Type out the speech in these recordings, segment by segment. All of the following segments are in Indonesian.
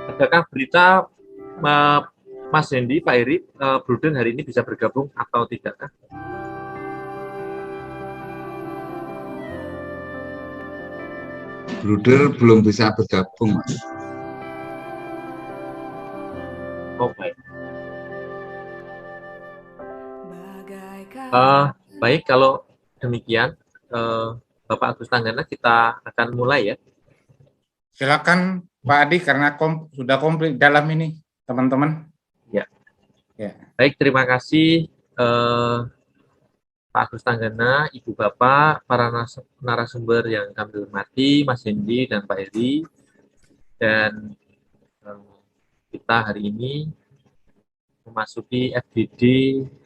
Adakah berita Mas Hendy, Pak Heri, Bruden hari ini bisa bergabung atau tidakkah? Bruder belum bisa bergabung, Mas. Oh, baik. Baik, kalau demikian, Bapak Agus Tanggana, kita akan mulai ya. Silakan Pak Adi, karena sudah komplit dalam ini, teman-teman. Ya. Ya. Baik, terima kasih Pak Agus Tanggana, Ibu Bapak, para narasumber yang kami hormati, Mas Hendy dan Pak Heri. Dan kita hari ini memasuki FGD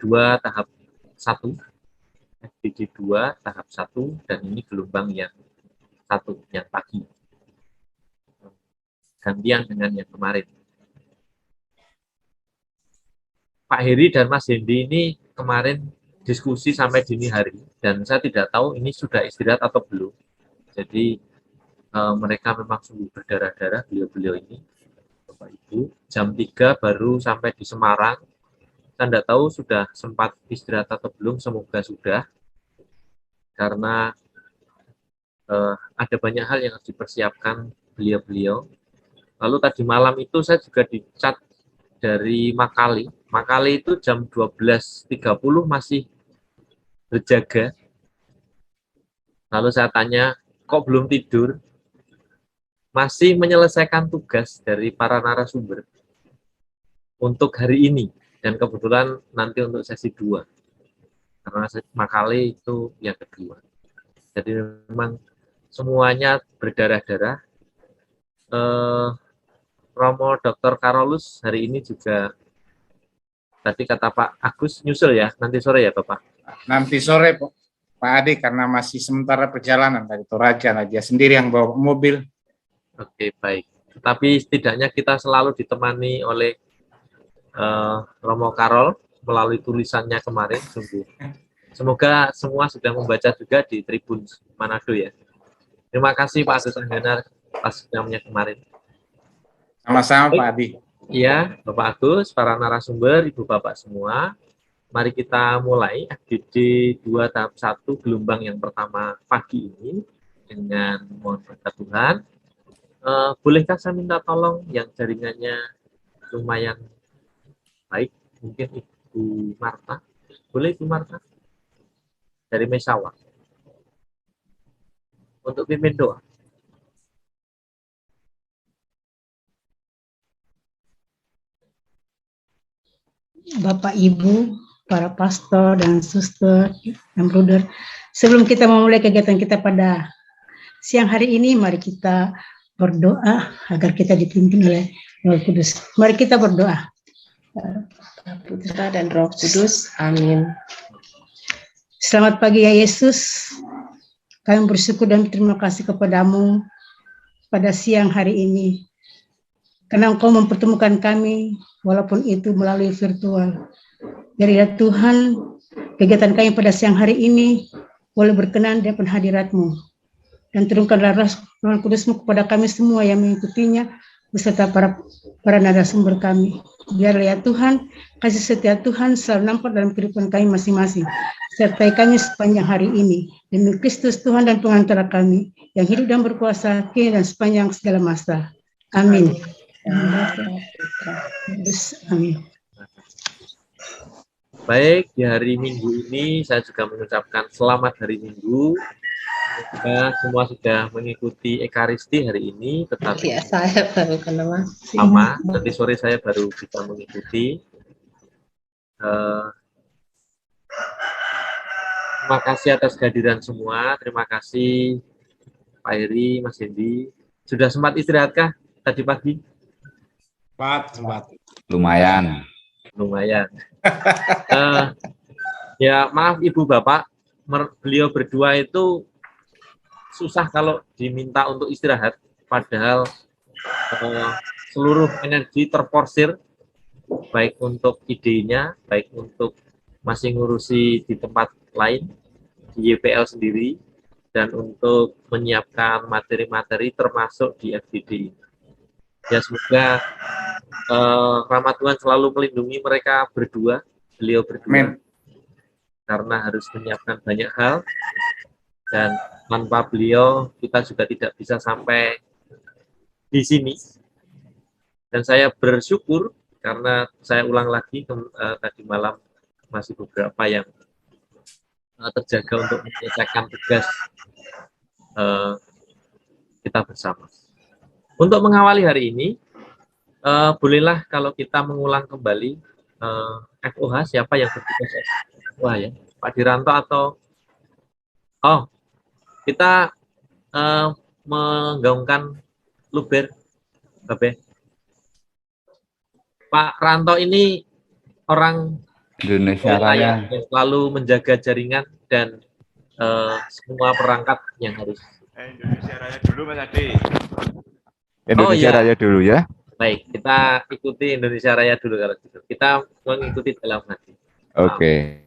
2 tahap 1. FGD 2 tahap 1, dan ini gelombang yang 1, yang pagi. Gantian dengan yang kemarin. Pak Heri dan Mas Hendy ini kemarin diskusi sampai dini hari, dan saya tidak tahu ini sudah istirahat atau belum. Jadi mereka memang sungguh berdarah-darah, beliau-beliau ini, Bapak Ibu. Jam 3 baru sampai di Semarang. Saya tidak tahu sudah sempat istirahat atau belum, semoga sudah. Karena ada banyak hal yang harus dipersiapkan beliau-beliau. Lalu tadi malam itu saya juga dicat dari Makali. Makali itu jam 12.30 masih berjaga. Lalu saya tanya, kok belum tidur? Masih menyelesaikan tugas dari para narasumber untuk hari ini. Dan kebetulan nanti untuk sesi 2. Karena Makali itu yang kedua. Jadi memang semuanya berdarah-darah. Romo Dr. Karolus hari ini juga, tadi kata Pak Agus nyusul ya, nanti sore ya Bapak? Nanti sore Pak Adi, karena masih sementara perjalanan dari Toraja, dia sendiri yang bawa mobil. Oke, baik. Tapi setidaknya kita selalu ditemani oleh Romo Karol melalui tulisannya kemarin, sungguh. Semoga semua sudah membaca juga di Tribun Manado ya. Terima kasih Pak Agus Tanggana atas namanya kemarin. Sama-sama Pak Adi. Iya, Bapak Agus, para narasumber, Ibu Bapak semua. Mari kita mulai FGD 2 tahap 1 gelombang yang pertama pagi ini dengan mohon berkat Tuhan. Bolehkah saya minta tolong yang jaringannya lumayan baik, mungkin Ibu Marta. Boleh Ibu Marta? Dari Mesawa. Untuk pimpin doa. Bapak Ibu, para pastor dan suster dan bruder, sebelum kita memulai kegiatan kita pada siang hari ini, mari kita berdoa agar kita dipimpin oleh Roh Kudus. Mari kita berdoa. Putra dan Roh Kudus, amin. Selamat pagi ya Yesus. Kami bersyukur dan terima kasih kepadamu pada siang hari ini. Karena Engkau mempertemukan kami, walaupun itu melalui virtual. Dari Tuhan, kegiatan kami pada siang hari ini boleh berkenan di depan hadirat-Mu. Dan turunkanlah Roh Kudus-Mu kepada kami semua yang mengikutinya, beserta para narasumber kami. Biarlah ya Tuhan, kasih setia Tuhan selalu nampak dalam kehidupan kami masing-masing. Sertai kami sepanjang hari ini. Demi Kristus Tuhan dan pengantara kami, yang hidup dan berkuasa kini dan sepanjang segala masa. Amin. Amin. Baik, di hari Minggu ini saya juga mengucapkan selamat hari Minggu. Kita semua sudah mengikuti Ekaristi hari ini, tetapi ya, saya baru kena sama, nanti sore saya baru bisa mengikuti. Terima kasih atas kehadiran semua. Terima kasih Pak Heri, Mas Hendy. Sudah sempat istirahatkah tadi pagi? Sempat. Lumayan. Ya maaf Ibu Bapak, beliau berdua itu susah kalau diminta untuk istirahat, padahal seluruh energi terporsir, baik untuk idenya, baik untuk masih ngurusi di tempat lain, di YPL sendiri, dan untuk menyiapkan materi-materi termasuk di FGD. Ya semoga rahmat Tuhan selalu melindungi mereka berdua, beliau berdua, Amin. karena harus menyiapkan banyak hal, dan tanpa beliau kita juga tidak bisa sampai di sini. Dan saya bersyukur karena saya ulang lagi tadi malam masih beberapa yang terjaga untuk menyelesaikan tugas kita bersama. Untuk mengawali hari ini, bolehlah kalau kita mengulang kembali FOH, siapa yang bertugas FOH ya, Pak Diranto atau kita menggaungkan Luber, Babe. Pak Ranto ini orang Indonesia Raya. yang selalu menjaga jaringan dan semua perangkat yang harus. Indonesia Raya dulu Mas Adi. Indonesia iya. Raya dulu ya. Baik, kita ikuti Indonesia Raya dulu kalau gitu. Kita mengikuti dalam hati. Oke.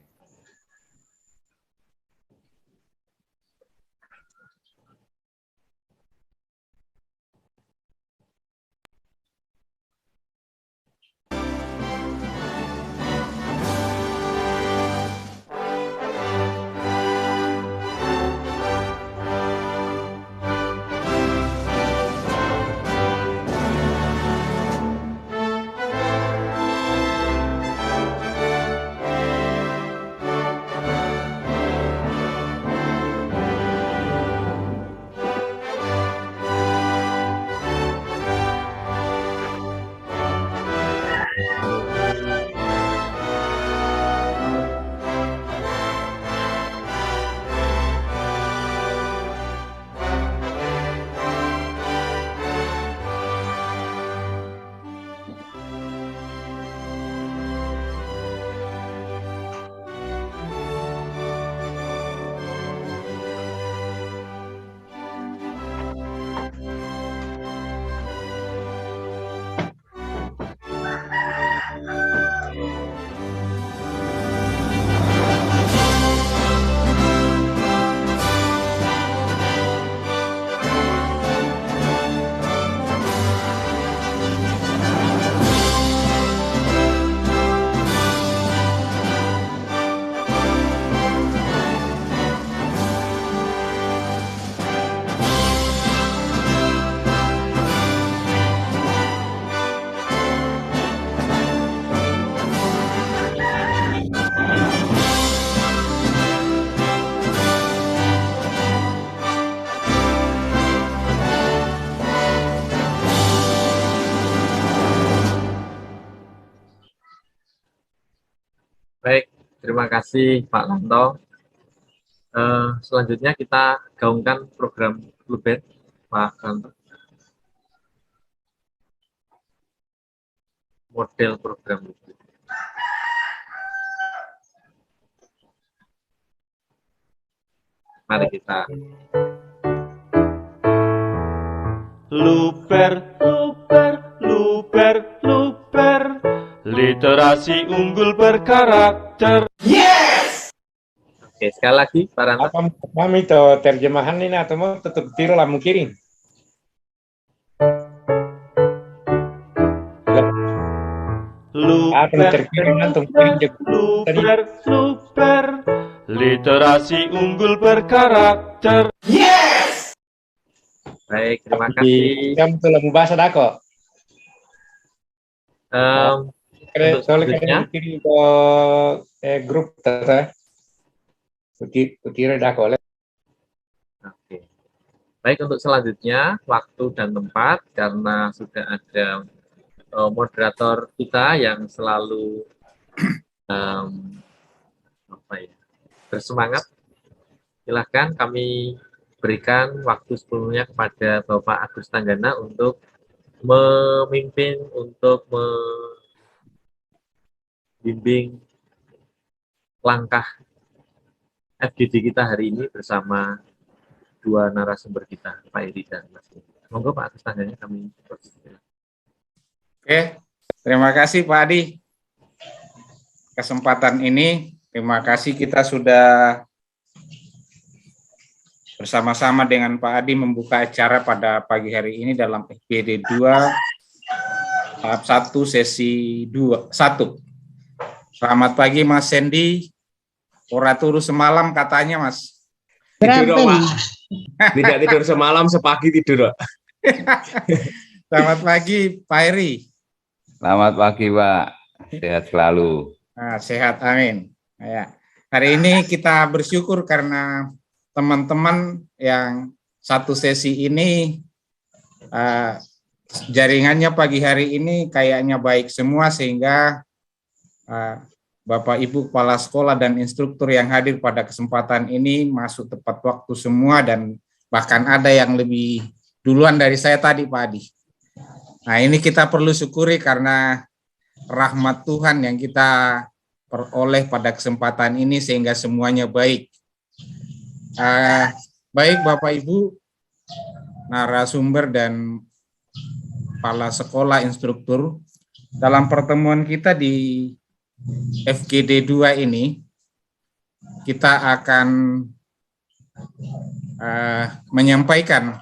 Baik, terima kasih Pak Lanto. Selanjutnya kita gaungkan program Luber, Pak Lanto. Model program Luber. Mari kita. Luber, luber, luber, luber. Literasi unggul berkarakter. Oke, sekali lagi Pak Ranto. Apa kami itu terjemahan ini atau mau tetap tiru lah mungkin? Luber, luber, luber. Literasi unggul berkarakter. Baik, terima kasih. Kamu telah membahas ada kok. Untuk Soalnya selanjutnya, kan kirim ke grup tata. Kutira dah kok. oke. Baik, untuk selanjutnya waktu dan tempat karena sudah ada moderator kita yang selalu bersemangat. Silahkan kami berikan waktu sebelumnya kepada Bapak Agus Tanggana untuk memimpin, untuk membimbing langkah FGD kita hari ini bersama dua narasumber kita, Pak Eri dan Mas Edi. Monggo Pak Agus Tanggana kami persilakan. Oke, terima kasih Pak Adi. Kesempatan ini, terima kasih kita sudah bersama-sama dengan Pak Adi membuka acara pada pagi hari ini dalam FGD 2 tahap 1 sesi 1. Selamat pagi Mas Sandy. Ora turu semalam katanya Mas. Tidur, Berantem. Pak. Tidak tidur semalam, sepagi tidur, Pak. Selamat pagi Pak Heri. Selamat pagi, Pak. Sehat selalu. Nah, sehat, amin. Ya. Hari ini kita bersyukur karena teman-teman yang satu sesi ini jaringannya pagi hari ini kayaknya baik semua, sehingga Bapak Ibu Kepala Sekolah dan instruktur yang hadir pada kesempatan ini masuk tepat waktu semua, dan bahkan ada yang lebih duluan dari saya tadi, Pak Adi. Nah, ini kita perlu syukuri karena rahmat Tuhan yang kita peroleh pada kesempatan ini sehingga semuanya baik. Baik Bapak Ibu, narasumber dan kepala sekolah instruktur, dalam pertemuan kita di FGD 2 ini, kita akan menyampaikan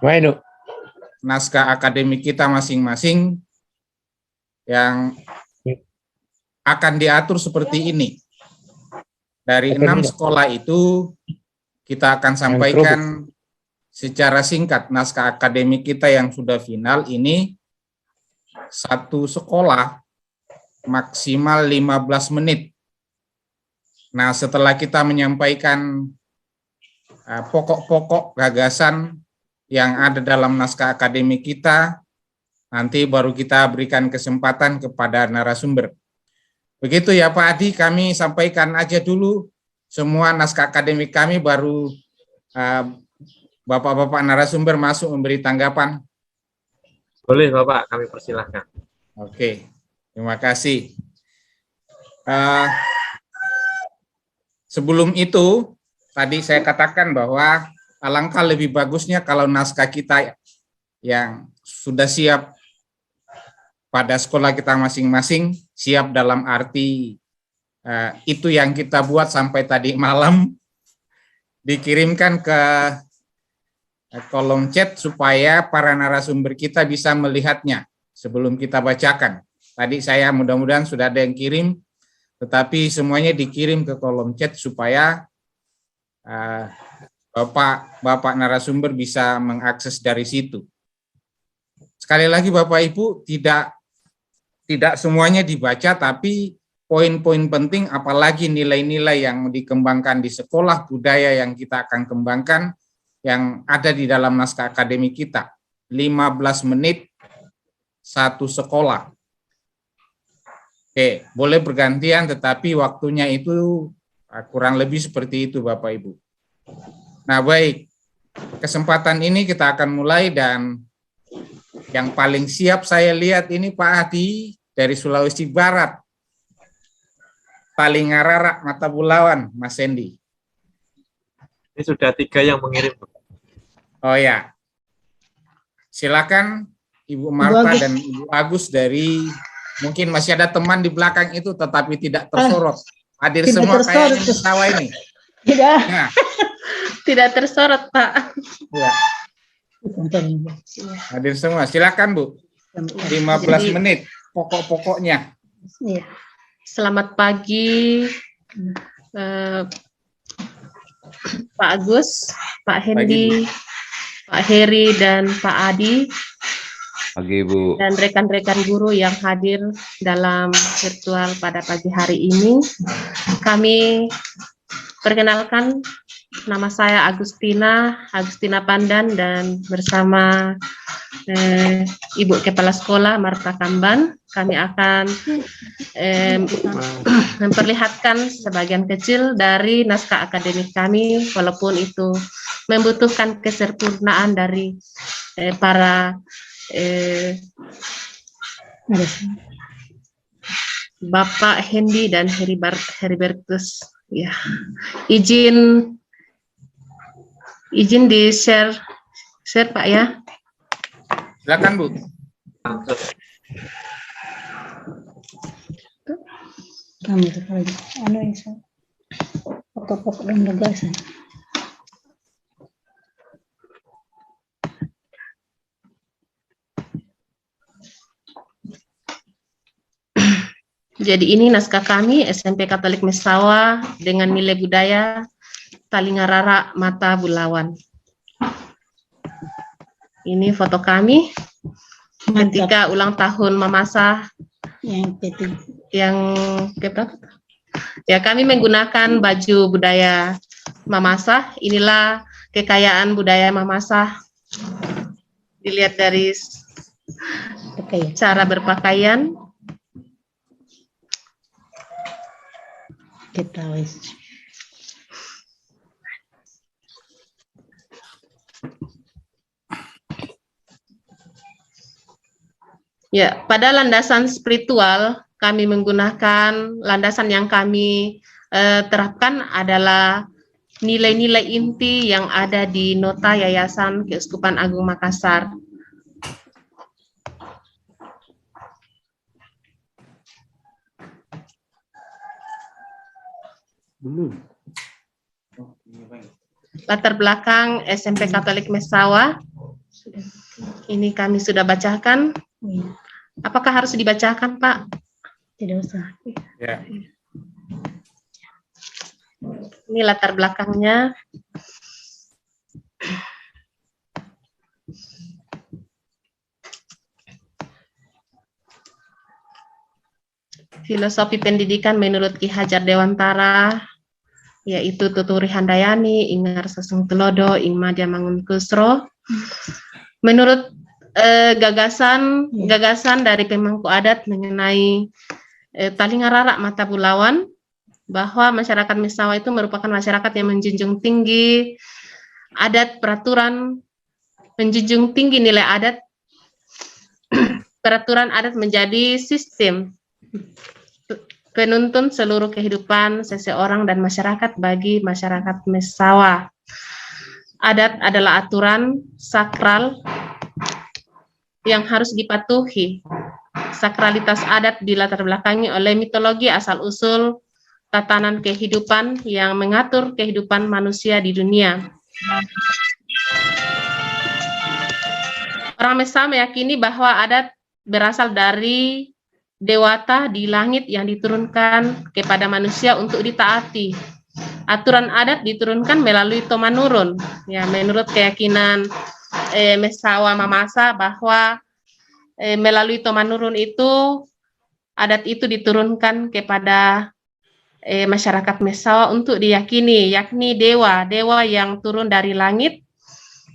naskah akademik kita masing-masing yang akan diatur seperti ini. Dari 6 sekolah itu, kita akan sampaikan secara singkat naskah akademik kita yang sudah final ini. Satu sekolah maksimal 15 menit. Nah, setelah kita menyampaikan pokok-pokok gagasan yang ada dalam naskah akademik kita, nanti baru kita berikan kesempatan kepada narasumber. Begitu ya Pak Adi, kami sampaikan aja dulu semua naskah akademik kami, baru Bapak-Bapak narasumber masuk memberi tanggapan. Boleh Bapak, kami persilahkan. Oke, terima kasih. Sebelum itu, tadi saya katakan bahwa alangkah lebih bagusnya kalau naskah kita yang sudah siap pada sekolah kita masing-masing, siap dalam arti itu yang kita buat sampai tadi malam, dikirimkan ke kolom chat supaya para narasumber kita bisa melihatnya sebelum kita bacakan. Tadi saya mudah-mudahan sudah ada yang kirim, tetapi semuanya dikirim ke kolom chat supaya Bapak narasumber bisa mengakses dari situ. Sekali lagi Bapak Ibu, tidak semuanya dibaca, tapi poin-poin penting, apalagi nilai-nilai yang dikembangkan di sekolah, budaya yang kita akan kembangkan, yang ada di dalam naskah akademik kita. 15 menit satu sekolah. Oke, boleh bergantian, tetapi waktunya itu kurang lebih seperti itu Bapak Ibu. Nah baik, kesempatan ini kita akan mulai, dan yang paling siap saya lihat ini Pak Adi dari Sulawesi Barat. Paling ngararak mata bulawan, Mas Sandy. Ini sudah 3 yang mengirim. Oh ya. Silakan Ibu Marta dan Ibu Agus dari, mungkin masih ada teman di belakang itu tetapi tidak tersorot. Hadir Tidak semua tersorot. kayaknya ketawa ini. Tidak. Nah, Tidak tersorot, Pak. ya, hadir semua. Silakan Bu. 15 menit pokok-pokoknya. Iya. Selamat pagi, Pak Agus, Pak Hendy, Pak Heri, dan Pak Adi, Pagi, Bu. dan rekan-rekan guru yang hadir dalam virtual pada pagi hari ini. Kami perkenalkan, nama saya Agustina Pandan, dan bersama Ibu Kepala Sekolah Marta Kamban, kami akan memperlihatkan sebagian kecil dari naskah akademik kami, walaupun itu membutuhkan kesempurnaan dari para Bapak Hendy dan Heribertus. Ya, izin di share Pak ya. Silakan Bu. Kami sekali. Anu yang saya pokok-pokok dan gagasan. Jadi ini naskah kami SMP Katolik Mesawa dengan nilai budaya Talingarara Mata Bulawan. Ini foto kami ketika ulang tahun Mamasa yang keberapa? Ya, kami menggunakan baju budaya Mamasa. Inilah kekayaan budaya Mamasa. Dilihat dari cara berpakaian. Ya, pada landasan spiritual kami menggunakan landasan yang kami terapkan adalah nilai-nilai inti yang ada di Nota Yayasan Keuskupan Agung Makassar. Latar belakang SMP Katolik Mesawa. Ini kami sudah bacakan. Apakah harus dibacakan, Pak? Tidak usah. Ya. Ini latar belakangnya. Filosofi pendidikan menurut Ki Hajar Dewantara, yaitu Tuturi Handayani, Ingar Sasung Telodo, Ingmadya Mangun Kusro. Menurut gagasan dari pemangku adat mengenai Talingarara Mata Bulawan, bahwa masyarakat Mesawa itu merupakan masyarakat yang menjunjung tinggi adat, peraturan, menjunjung tinggi nilai adat. Peraturan adat menjadi sistem penuntun seluruh kehidupan seseorang dan masyarakat bagi masyarakat Mesawa. Adat adalah aturan sakral yang harus dipatuhi. Sakralitas adat dilatar belakangi oleh mitologi asal-usul tatanan kehidupan yang mengatur kehidupan manusia di dunia. Orang Mesawa meyakini bahwa adat berasal dari dewata di langit yang diturunkan kepada manusia untuk ditaati. Aturan adat diturunkan melalui tomanurun. Ya, menurut keyakinan Mesawa Mamasa bahwa melalui tomanurun itu adat itu diturunkan kepada masyarakat Mesawa untuk diyakini, yakni dewa yang turun dari langit.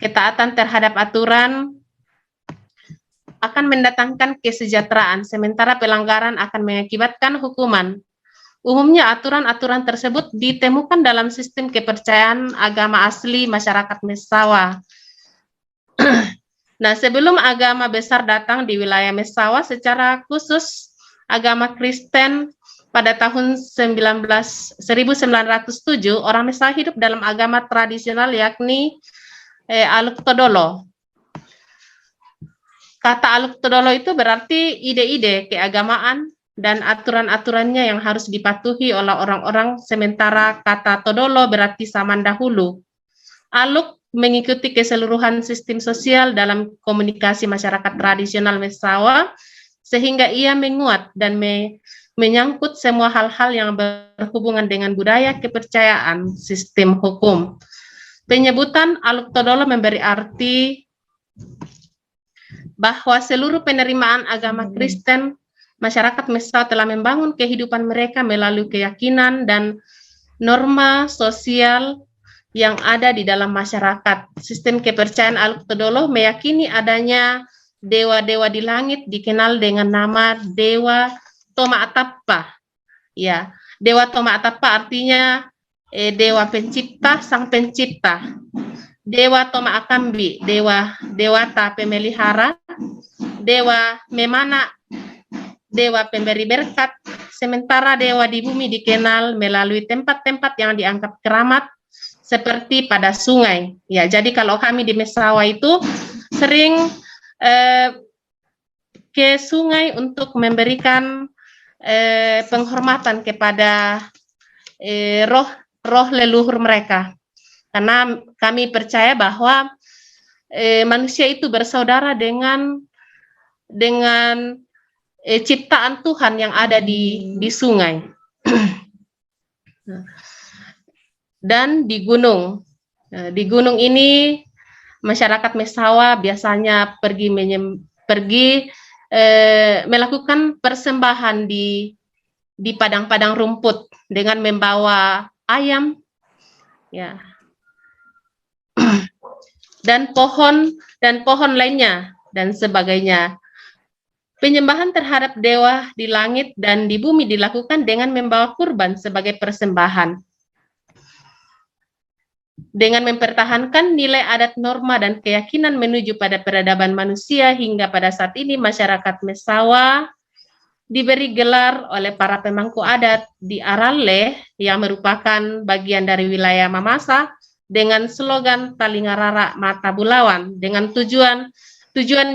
Ketaatan terhadap aturan akan mendatangkan kesejahteraan, sementara pelanggaran akan mengakibatkan hukuman. Umumnya aturan-aturan tersebut ditemukan dalam sistem kepercayaan agama asli masyarakat Mesawa. Nah, sebelum agama besar datang di wilayah Mesawa, secara khusus agama Kristen pada tahun 1907, orang Mesawa hidup dalam agama tradisional yakni Aluk Todolo. Kata Aluk Todolo itu berarti ide-ide keagamaan dan aturan-aturannya yang harus dipatuhi oleh orang-orang, sementara kata Todolo berarti zaman dahulu. Aluk mengikuti keseluruhan sistem sosial dalam komunikasi masyarakat tradisional Mesawa, sehingga ia menguat dan menyangkut semua hal-hal yang berhubungan dengan budaya, kepercayaan, sistem hukum. Penyebutan Aluk Todolo memberi arti bahwa seluruh penerimaan agama Kristen, masyarakat Mesawa telah membangun kehidupan mereka melalui keyakinan dan norma sosial yang ada di dalam masyarakat. Sistem kepercayaan Aluk Todolo meyakini adanya dewa-dewa di langit dikenal dengan nama Dewa Toma Atappa. Ya, Dewa Toma Atappa artinya dewa pencipta, sang pencipta. Dewa Toma Akambi, dewata pemelihara. Dewa Memana, dewa pemberi berkat. Sementara dewa di bumi dikenal melalui tempat-tempat yang dianggap keramat, seperti pada sungai. Ya, jadi kalau kami di Mesawa itu sering ke sungai untuk memberikan penghormatan kepada roh leluhur mereka. Karena kami percaya bahwa manusia itu bersaudara dengan ciptaan Tuhan yang ada di sungai. Dan di gunung. Di gunung ini masyarakat Mesawa biasanya pergi melakukan persembahan di padang-padang rumput dengan membawa ayam, ya, dan pohon lainnya dan sebagainya. Penyembahan terhadap dewa di langit dan di bumi dilakukan dengan membawa kurban sebagai persembahan. Dengan mempertahankan nilai adat, norma, dan keyakinan menuju pada peradaban manusia, hingga pada saat ini masyarakat Mesawa diberi gelar oleh para pemangku adat di Arale yang merupakan bagian dari wilayah Mamasa dengan slogan Talingarara Mata Bulawan, dengan tujuan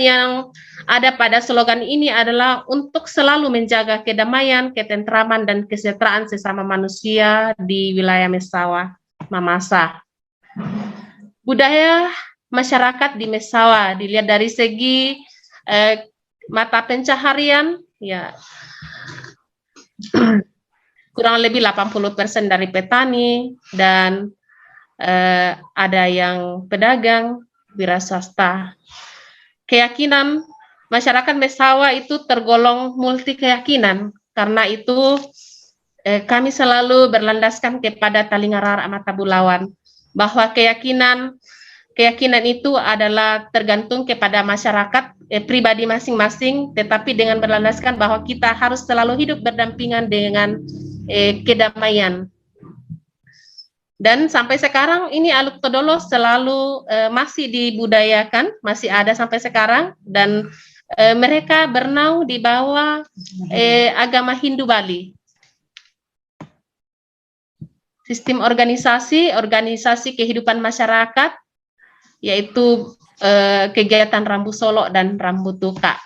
yang ada pada slogan ini adalah untuk selalu menjaga kedamaian, ketentraman, dan kesejahteraan sesama manusia di wilayah Mesawa Mamasa. Budaya masyarakat di Mesawa dilihat dari segi mata pencaharian, ya, kurang lebih 80% dari petani dan ada yang pedagang, wira swasta. Keyakinan masyarakat Mesawa itu tergolong multi keyakinan, karena itu kami selalu berlandaskan kepada Talingarara Mata Bulawan, bahwa keyakinan itu adalah tergantung kepada masyarakat pribadi masing-masing, tetapi dengan berlandaskan bahwa kita harus selalu hidup berdampingan dengan kedamaian. Dan sampai sekarang ini Aluk Todolo selalu masih dibudayakan, masih ada sampai sekarang, dan mereka bernaung di bawah agama Hindu Bali. Sistem organisasi kehidupan masyarakat, yaitu kegiatan Rambu Solo dan Rambu Tuka.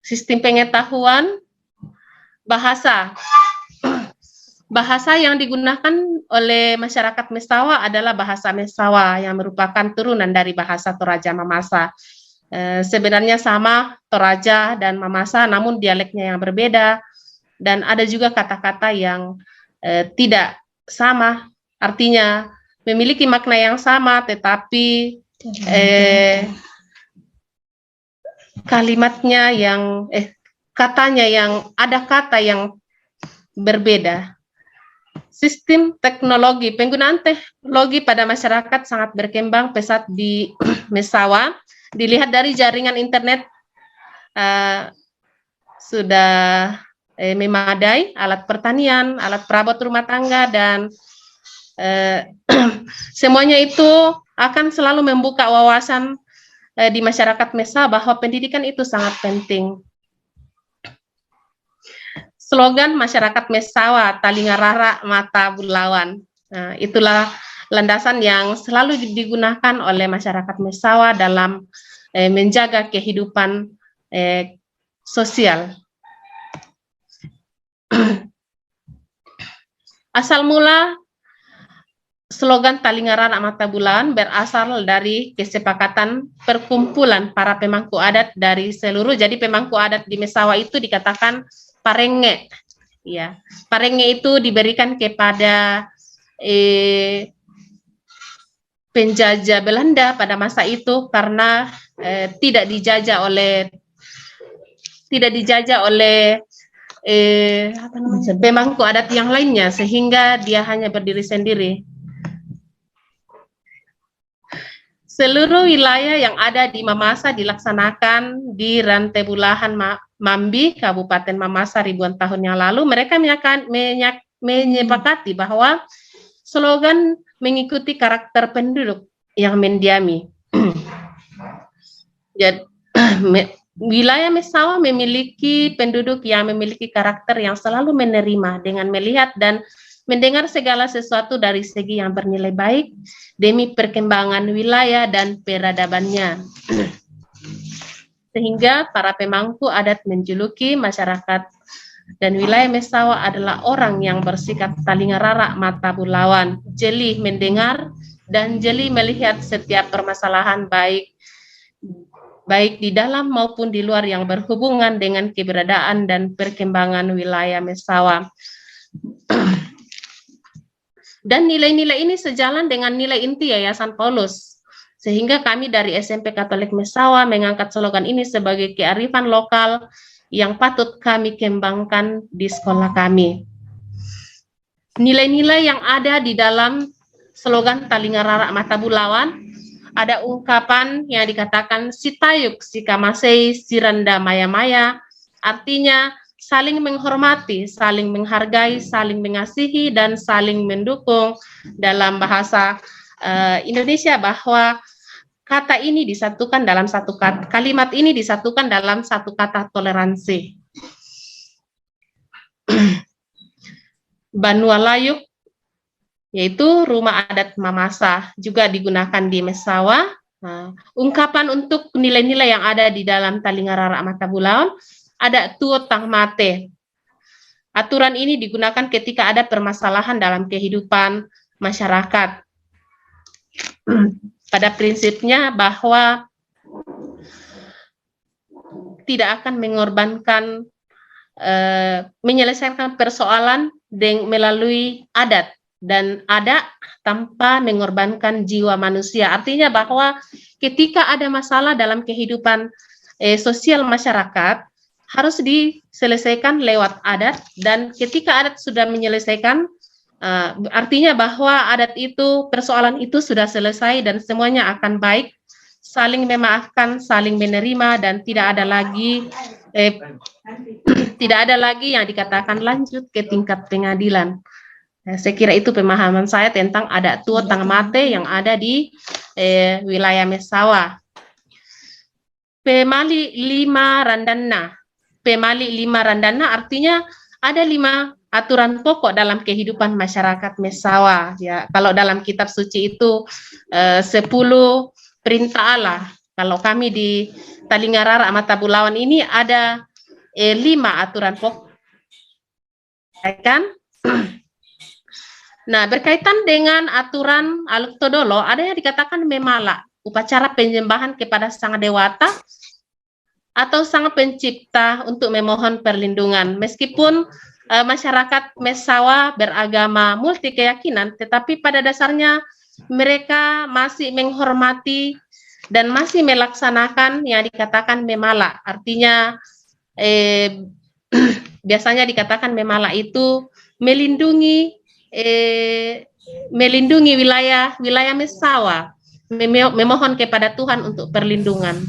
Sistem pengetahuan, bahasa yang digunakan oleh masyarakat Mesawa adalah bahasa Mesawa yang merupakan turunan dari bahasa Toraja Mamasa. Sebenarnya sama Toraja dan Mamasa, namun dialeknya yang berbeda, dan ada juga kata-kata yang tidak sama, artinya memiliki makna yang sama, tetapi kalimatnya yang katanya yang ada kata yang berbeda. Sistem teknologi, penggunaan teknologi pada masyarakat sangat berkembang pesat di Mesawa. Dilihat dari jaringan internet sudah memadai, alat pertanian, alat perabot rumah tangga, dan semuanya itu akan selalu membuka wawasan di masyarakat Mesawa bahwa pendidikan itu sangat penting. Slogan masyarakat Mesawa, Talingarara Mata Bulawan, itulah landasan yang selalu digunakan oleh masyarakat Mesawa dalam menjaga kehidupan sosial. Asal mula slogan Talingarara Mata Bulawan berasal dari kesepakatan perkumpulan para pemangku adat dari seluruh. Jadi pemangku adat di Mesawa itu dikatakan parenge. Ya, parenge itu diberikan kepada penjajah Belanda pada masa itu karena tidak dijajah oleh pemangku adat yang lainnya, sehingga dia hanya berdiri sendiri. Seluruh wilayah yang ada di Mamasa dilaksanakan di rantai bulahan Mambi, Kabupaten Mamasa ribuan tahun yang lalu. Mereka menyepakati bahwa slogan mengikuti karakter penduduk yang mendiami. Jadi, wilayah Mesawa memiliki penduduk yang memiliki karakter yang selalu menerima dengan melihat dan mendengar segala sesuatu dari segi yang bernilai baik demi perkembangan wilayah dan peradabannya. Sehingga para pemangku adat menjuluki masyarakat dan wilayah Mesawa adalah orang yang bersikap Talingarara Mata Bulawan, jeli mendengar dan jeli melihat setiap permasalahan baik baik di dalam maupun di luar yang berhubungan dengan keberadaan dan perkembangan wilayah Mesawa. Dan nilai-nilai ini sejalan dengan nilai inti Yayasan Paulus, sehingga kami dari SMP Katolik Mesawa mengangkat slogan ini sebagai kearifan lokal yang patut kami kembangkan di sekolah kami. Nilai-nilai yang ada di dalam slogan Talingarara Mata Bulawan, ada ungkapan yang dikatakan sitayuk sikamasei siranda maya-maya, artinya saling menghormati, saling menghargai, saling mengasihi, dan saling mendukung. Dalam bahasa Indonesia, bahwa kata ini disatukan dalam satu kata, kalimat ini disatukan dalam satu kata, toleransi. Banua Layuk, yaitu rumah adat Mamasa, juga digunakan di Mesawa. Ungkapan untuk nilai-nilai yang ada di dalam Talingarara Mata Bulawan, ada tuo tang mate. Aturan ini digunakan ketika ada permasalahan dalam kehidupan masyarakat. Pada prinsipnya bahwa tidak akan mengorbankan, menyelesaikan persoalan melalui adat, dan ada tanpa mengorbankan jiwa manusia. Artinya bahwa ketika ada masalah dalam kehidupan sosial masyarakat, harus diselesaikan lewat adat, dan ketika adat sudah menyelesaikan, artinya bahwa adat itu, persoalan itu sudah selesai dan semuanya akan baik, saling memaafkan, saling menerima, dan tidak ada lagi yang dikatakan lanjut ke tingkat pengadilan. Saya kira itu pemahaman saya tentang adat tuo tang mate yang ada di wilayah Mesawa. Pemali 5 randana. Pemali 5 randana artinya ada 5 aturan pokok dalam kehidupan masyarakat Mesawa. Ya, kalau dalam kitab suci itu 10 perintah Allah. Kalau kami di Talingarara Mata Bulawan ini ada 5 aturan pokok. Kan? Nah, berkaitan dengan aturan Aluk Todolo, ada yang dikatakan memala, upacara penyembahan kepada Sang Dewata atau Sang Pencipta untuk memohon perlindungan. Meskipun masyarakat Mesawa beragama multi keyakinan, tetapi pada dasarnya mereka masih menghormati dan masih melaksanakan yang dikatakan memala. Artinya biasanya dikatakan memala itu melindungi wilayah Mesawa, memohon kepada Tuhan untuk perlindungan.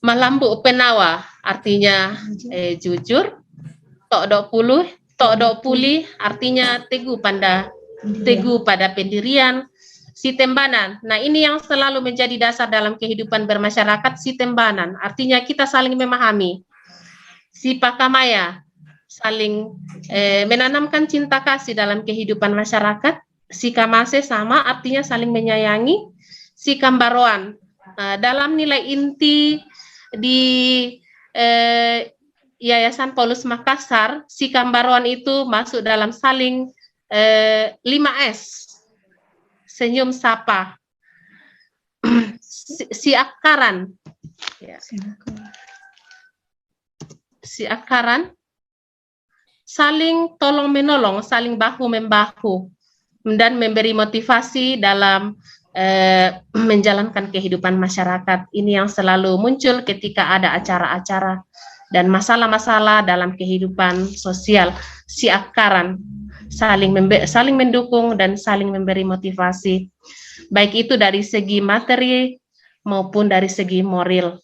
Malambu penawa artinya jujur. Tok dok pulih artinya teguh pada pendirian. Sitembanan, nah ini yang selalu menjadi dasar dalam kehidupan bermasyarakat. Sitembanan artinya kita saling memahami. Sipakamaya, saling menanamkan cinta kasih dalam kehidupan masyarakat. Sikamase sama artinya saling menyayangi. Sikambaroan, dalam nilai inti di Yayasan Paulus Makassar, Sikambaroan itu masuk dalam saling 5S. Senyum sapa. Siakaran. Ya. Siakaran. Saling tolong menolong, saling bahu membahu, dan memberi motivasi dalam menjalankan kehidupan masyarakat. Ini yang selalu muncul ketika ada acara-acara dan masalah-masalah dalam kehidupan sosial. Siakaran, saling mendukung dan saling memberi motivasi, baik itu dari segi materi maupun dari segi moral.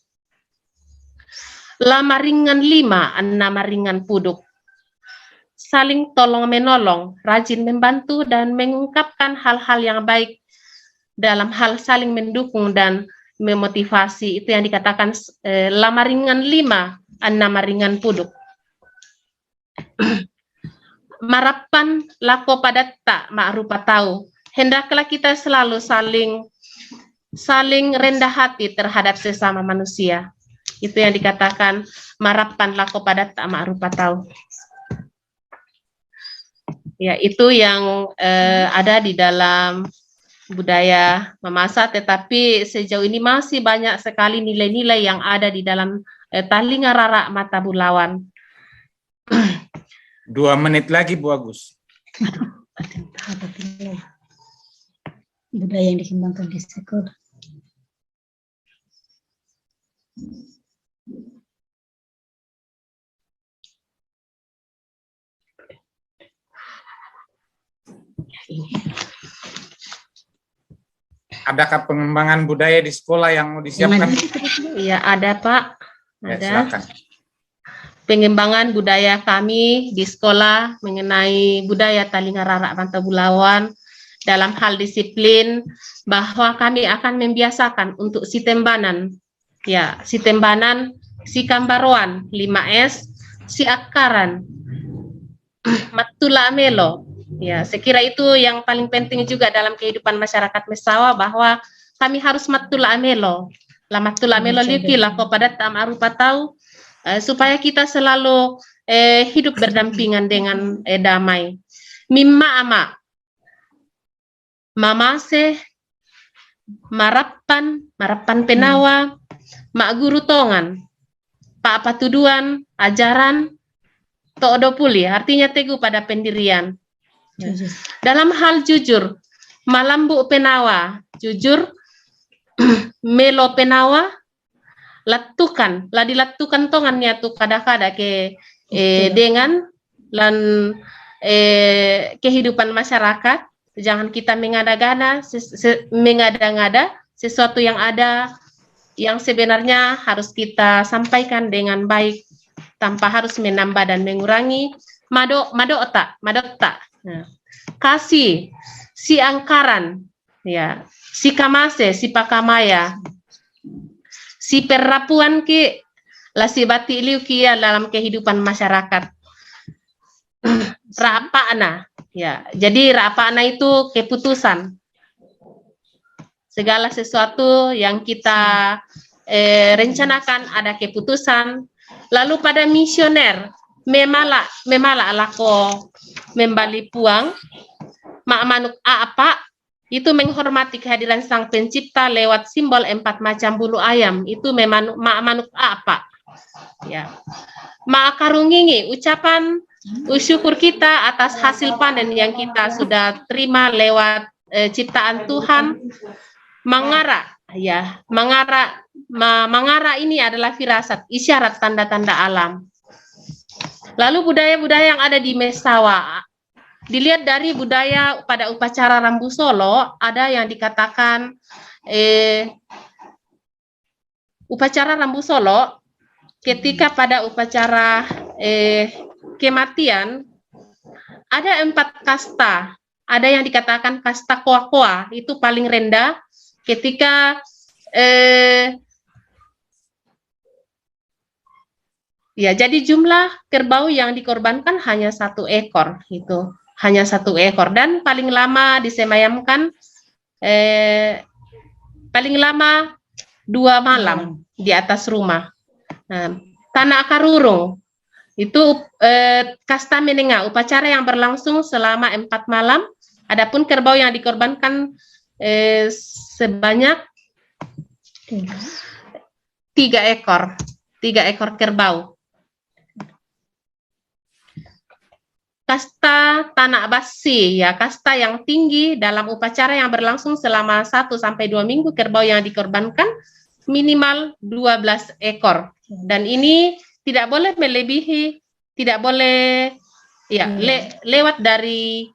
Lamaringan 5, namaringan puduk. Saling tolong menolong, rajin membantu dan mengungkapkan hal-hal yang baik dalam hal saling mendukung dan memotivasi. Itu yang dikatakan lamaringan 5, namaringan puduk. Marapan lako pada tak ma'rupa tahu. Hendaklah kita selalu saling rendah hati terhadap sesama manusia. Itu yang dikatakan marapan lako pada tak ma'rupa tahu. Ya, itu yang ada di dalam budaya memasak, tetapi sejauh ini masih banyak sekali nilai-nilai yang ada di dalam Talinga Rara Matabulawan. 2 menit lagi Bu Agus. Budaya yang dikembangkan di sekolah. Adakah pengembangan budaya di sekolah yang mau disiapkan? Iya, ada Pak. Ya, Ada. silakan. Pengembangan budaya kami di sekolah mengenai budaya Talinga Rara Matabulawan dalam hal disiplin, bahwa kami akan membiasakan untuk sitembanan, ya, sitembanan, si kambaroan, 5S, si akaran, matula melo. Ya, saya kira itu yang paling penting juga dalam kehidupan masyarakat Mesawa, bahwa kami harus matula melo. La matula melo liukilah kepada tamaru patau, supaya kita selalu hidup berdampingan dengan damai. Mimma ama mamase marapan penawa mak guru tongan pak patuduan ajaran to'odopuli, artinya teguh pada pendirian. Dalam hal jujur, malambu penawa, jujur, melo penawa, latukan, lah dilatukan tongannya tuh kada-kada ke dengan lan kehidupan masyarakat. Jangan kita mengada-ngada sesuatu yang ada, yang sebenarnya harus kita sampaikan dengan baik tanpa harus menambah dan mengurangi. Madokta. Nah, kasih, si angkaran, ya, si kamase, si pakamaya, si perapuan ki, lah si bati liu kia dalam kehidupan masyarakat. Rapana, ya, jadi rapana itu keputusan. Segala sesuatu yang kita rencanakan ada keputusan. Lalu pada misioner, memala lako membali puang, mak manuk apa, itu menghormati kehadiran sang pencipta lewat simbol 4 macam bulu ayam, itu mak manuk apa. Ya. Mak karungingi, ucapan syukur kita atas hasil panen yang kita sudah terima lewat ciptaan Tuhan. Mangara, ya, mangara ini adalah firasat, isyarat tanda-tanda alam. Lalu budaya-budaya yang ada di Mesawa, dilihat dari budaya pada upacara Rambu Solo, ada yang dikatakan upacara Rambu Solo, ketika pada upacara kematian, ada 4 kasta. Ada yang dikatakan kasta koa-koa, itu paling rendah ketika ya, jadi jumlah kerbau yang dikorbankan hanya 1 ekor, itu hanya 1 ekor, dan paling lama disemayamkan paling lama 2 malam di atas rumah. Nah, tanah karurung itu kasta menengah, upacara yang berlangsung selama 4 malam. Adapun kerbau yang dikorbankan sebanyak 3 ekor kerbau. Kasta tanah basi, ya, kasta yang tinggi dalam upacara yang berlangsung selama 1 sampai 2 minggu, kerbau yang dikorbankan minimal 12 ekor. Dan ini tidak boleh melebihi, tidak boleh ya lewat dari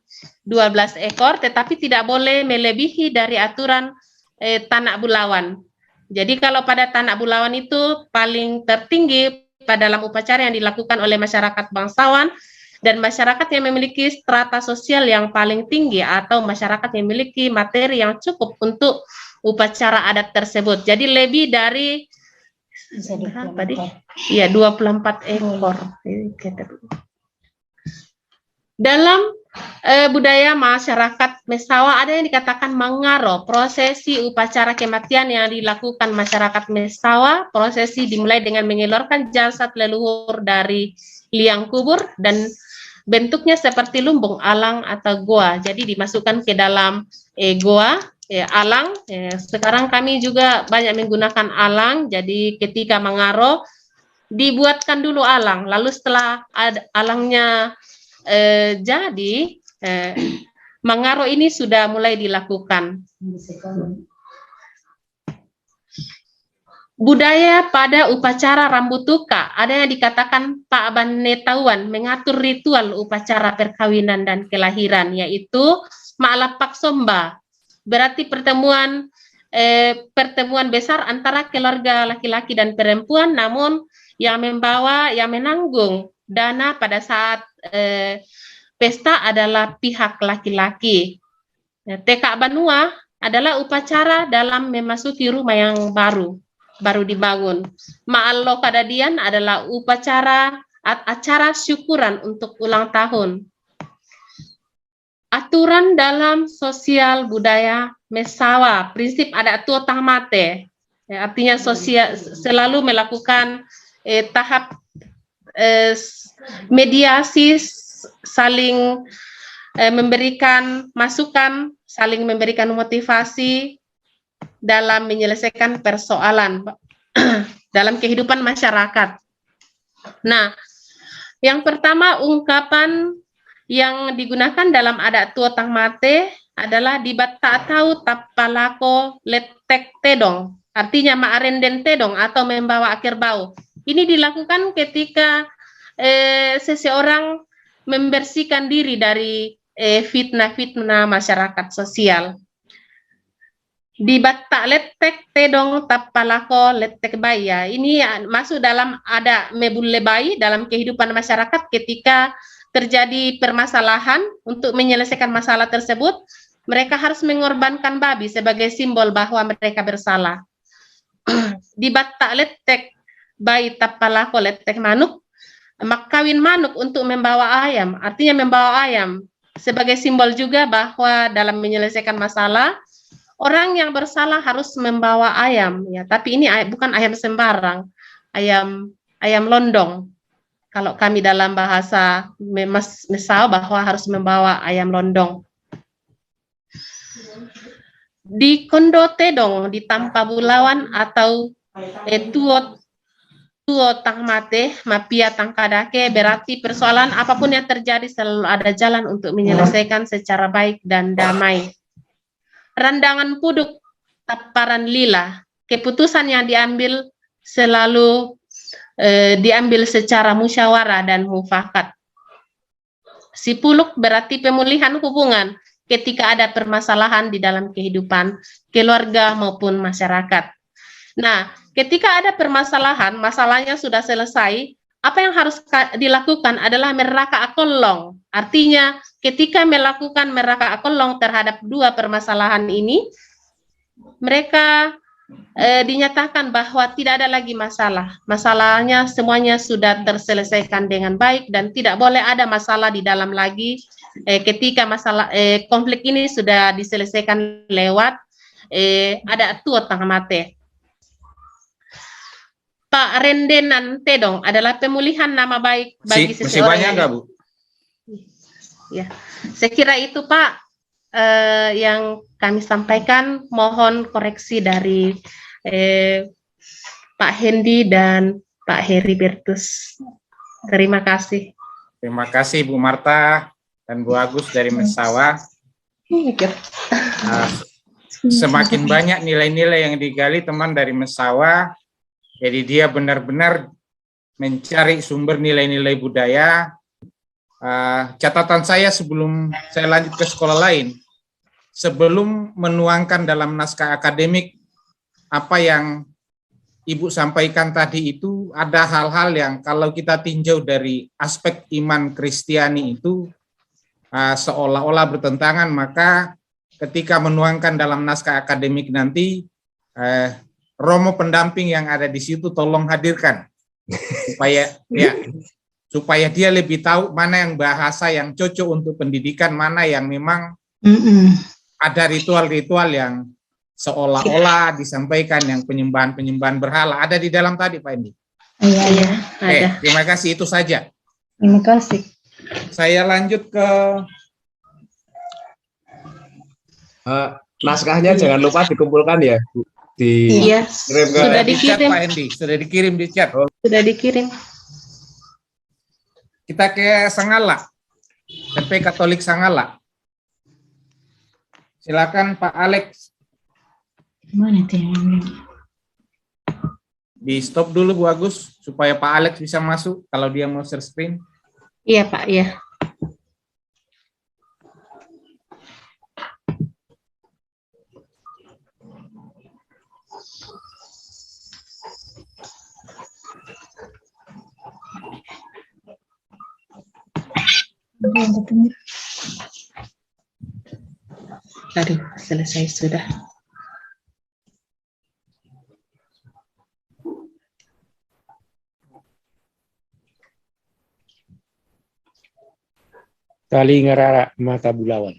12 ekor, tetapi tidak boleh melebihi dari aturan Tanak Bulawan. Jadi kalau pada Tanak Bulawan itu paling tertinggi pada dalam upacara yang dilakukan oleh masyarakat bangsawan dan masyarakat yang memiliki strata sosial yang paling tinggi atau masyarakat yang memiliki materi yang cukup untuk upacara adat tersebut. Jadi lebih dari berapa deh? Ya, 24 ekor. Dalam budaya masyarakat Mesawa ada yang dikatakan mangaro, prosesi upacara kematian yang dilakukan masyarakat Mesawa. Prosesi dimulai dengan mengelorkan jasad leluhur dari liang kubur dan bentuknya seperti lumbung alang atau goa. Jadi dimasukkan ke dalam goa alang. Sekarang kami juga banyak menggunakan alang. Jadi ketika mengaro, dibuatkan dulu alang. Lalu setelah alangnya jadi, mengaro ini sudah mulai dilakukan. Budaya pada upacara rambutuka, ada yang dikatakan Pak Banetauan mengatur ritual upacara perkawinan dan kelahiran, yaitu Ma'lapak Somba, berarti pertemuan besar antara keluarga laki-laki dan perempuan, namun yang menanggung dana pada saat pesta adalah pihak laki-laki. Tekak Banua adalah upacara dalam memasuki rumah yang baru dibangun. Ma'allo Kadadian adalah acara syukuran untuk ulang tahun. Aturan dalam sosial budaya Mesawa, prinsip adat tua tang mate, artinya sosial selalu melakukan tahap mediasi, saling memberikan masukan, saling memberikan motivasi dalam menyelesaikan persoalan dalam kehidupan masyarakat. Nah, yang pertama ungkapan yang digunakan dalam adat tua tang mate adalah dibata atau tapalako letek tedong, artinya maarenden tedong atau membawa akhir bau. Ini dilakukan ketika seseorang membersihkan diri dari fitnah-fitnah masyarakat sosial. Di Batak letek tedong tapalako letek baya, ini masuk dalam ada mebulle bayi dalam kehidupan masyarakat. Ketika terjadi permasalahan, untuk menyelesaikan masalah tersebut mereka harus mengorbankan babi sebagai simbol bahwa mereka bersalah. Di Batak letek bayi tapalako letek manuk, makawin manuk untuk membawa ayam, artinya membawa ayam sebagai simbol juga bahwa dalam menyelesaikan masalah orang yang bersalah harus membawa ayam, ya. Tapi ini bukan ayam sembarang, ayam londong. Kalau kami dalam bahasa Mesawa bahwa harus membawa ayam londong. Di Kondo Tedong di Tampa Bulawan atau tuo tang mate mapia tang kadake, berarti persoalan apapun yang terjadi selalu ada jalan untuk menyelesaikan secara baik dan damai. Randangan puduk taparan lila, keputusan yang diambil selalu diambil secara musyawarah dan mufakat. Sipuluk berarti pemulihan hubungan ketika ada permasalahan di dalam kehidupan keluarga maupun masyarakat. Nah, ketika ada permasalahan, masalahnya sudah selesai, apa yang harus dilakukan adalah meraka akolong. Artinya, ketika melakukan meraka akolong terhadap dua permasalahan ini, mereka dinyatakan bahwa tidak ada lagi masalah. Masalahnya semuanya sudah terselesaikan dengan baik dan tidak boleh ada masalah di dalam lagi. Ketika masalah konflik ini sudah diselesaikan lewat ada tua tang mate. Pak rendenan tedong adalah pemulihan nama baik bagi seseorang. Masih banyak nggak, Bu? Ya, saya kira itu Pak yang kami sampaikan. Mohon koreksi dari Pak Hendi dan Pak Heribertus. Terima kasih. Terima kasih Bu Marta dan Bu Agus dari Mesawa. Semakin banyak nilai-nilai yang digali teman dari Mesawa. Jadi dia benar-benar mencari sumber nilai-nilai budaya. Catatan saya sebelum saya lanjut ke sekolah lain, sebelum menuangkan dalam naskah akademik apa yang Ibu sampaikan tadi itu, ada hal-hal yang kalau kita tinjau dari aspek iman Kristiani itu seolah-olah bertentangan, maka ketika menuangkan dalam naskah akademik nanti, Romo pendamping yang ada di situ tolong hadirkan supaya dia lebih tahu mana yang bahasa yang cocok untuk pendidikan, mana yang memang ada ritual-ritual yang seolah-olah disampaikan yang penyembahan berhala. Ada di dalam tadi Pak Endi? Iya, ada. Terima kasih, itu saja. Terima kasih. Saya lanjut ke Naskahnya jangan lupa dikumpulkan ya, Bu. Iya, Kirim ke sudah Di chat dikirim. Pak Hendi, sudah dikirim di chat. Sudah dikirim. Kita ke Sangala, SMP Katolik Sangala. Silakan Pak Alex. Mana tuh yang Di stop dulu Bu Agus supaya Pak Alex bisa masuk kalau dia mau share screen. Iya, Pak, iya. Aduh, selesai sudah. Tali ngerara mata bulawan.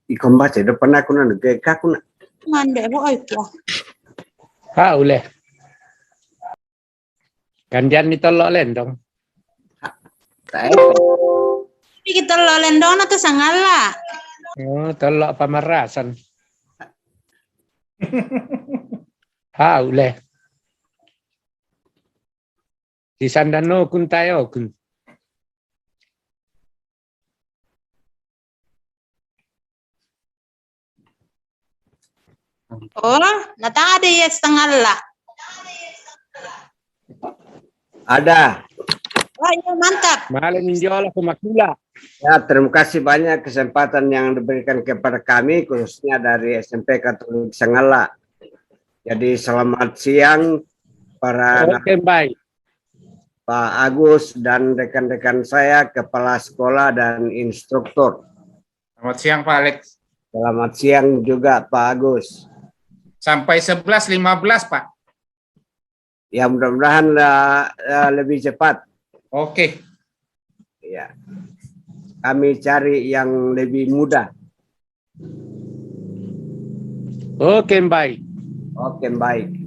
Ikon baca depan aku nanti kayak aku nak. Mandek bu ayo. Ha oleh. Gandian ditolak len dong. Kita lo lendong atau Sangala. Oh, tolak pamerasan. Ha oleh. Di sandano kun tayo kun. Oh, nata ada ya Sangala. Ada. Wah, iya, mantap. Malam menjual aku makula. Ya, terima kasih banyak kesempatan yang diberikan kepada kami, khususnya dari SMP Katolik Sangala. Jadi selamat siang para Oke, baik. Pak Agus dan rekan-rekan saya, kepala sekolah dan instruktur. Selamat siang Pak Alex. Selamat siang juga Pak Agus. Sampai 11.15 Pak. Ya mudah-mudahan lebih cepat. Oke. Ya. Kami cari yang lebih mudah. Oke, baik. Oke, baik.